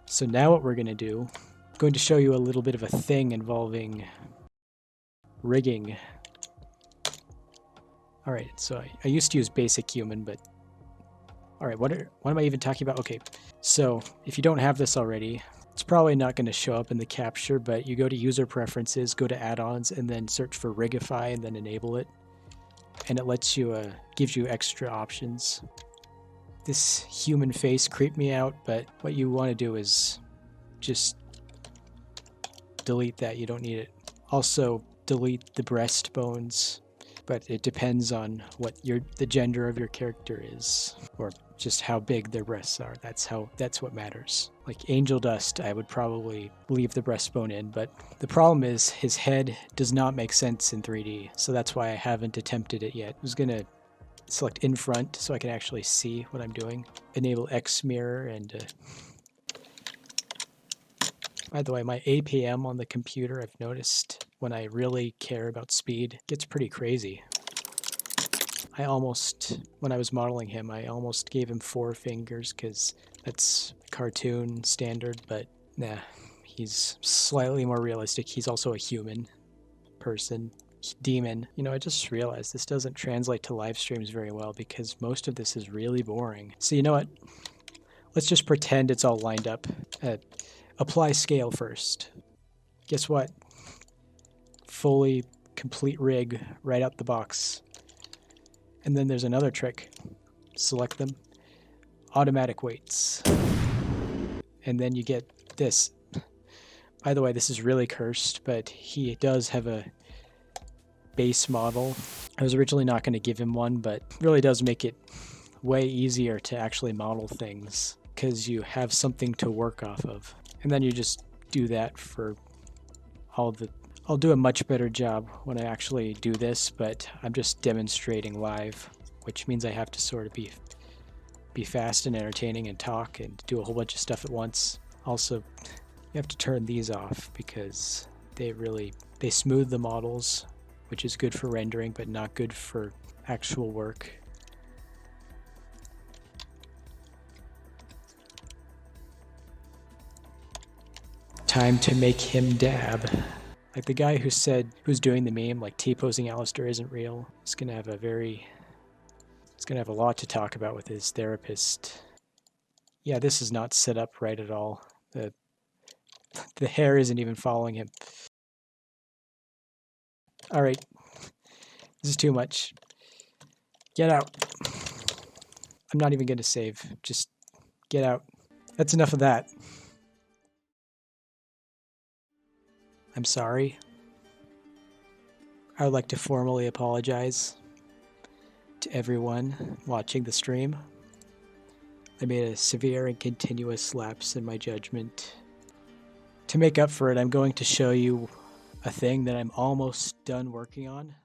So now what we're going to do, I'm going to show you a little bit of a thing involving rigging. Alright, so I used to use basic human, but... Alright, what am I even talking about? Okay, so if you don't have this already, it's probably not going to show up in the capture, but you go to user preferences, go to add-ons, and then search for Rigify and then enable it. And it lets you, gives you extra options. This human face creeped me out, but what you want to do is just delete that. You don't need it. Also, delete the breastbones, but it depends on what the gender of your character is, or just how big their breasts are. That's what matters. Like Angel Dust, I would probably leave the breastbone in, but the problem is his head does not make sense in 3D, so that's why I haven't attempted it yet. I was gonna select in front so I can actually see what I'm doing. Enable X mirror, and by the way, my APM on the computer, I've noticed when I really care about speed, gets pretty crazy. When I was modeling him, I almost gave him 4 fingers because that's cartoon standard, but nah, he's slightly more realistic. He's also a human person. Demon. You know, I just realized this doesn't translate to live streams very well because most of this is really boring. So you know what? Let's just pretend it's all lined up. Apply scale first. Guess what? Fully complete rig right out the box. And then there's another trick. Select them. Automatic weights. And then you get this. By the way, this is really cursed, but he does have a base model. I was originally not going to give him one, but it really does make it way easier to actually model things because you have something to work off of. And then you just do that for all the... I'll do a much better job when I actually do this, but I'm just demonstrating live, which means I have to sort of be fast and entertaining and talk and do a whole bunch of stuff at once. Also, you have to turn these off because they smooth the models, which is good for rendering, but not good for actual work. Time to make him dab. Like the guy who's doing the meme, like T-posing Alastor isn't real, he's gonna have a lot to talk about with his therapist. Yeah, this is not set up right at all. The hair isn't even following him. Alright. This is too much. Get out. I'm not even going to save. Just get out. That's enough of that. I'm sorry. I would like to formally apologize to everyone watching the stream. I made a severe and continuous lapse in my judgment. To make up for it, I'm going to show you a thing that I'm almost done working on.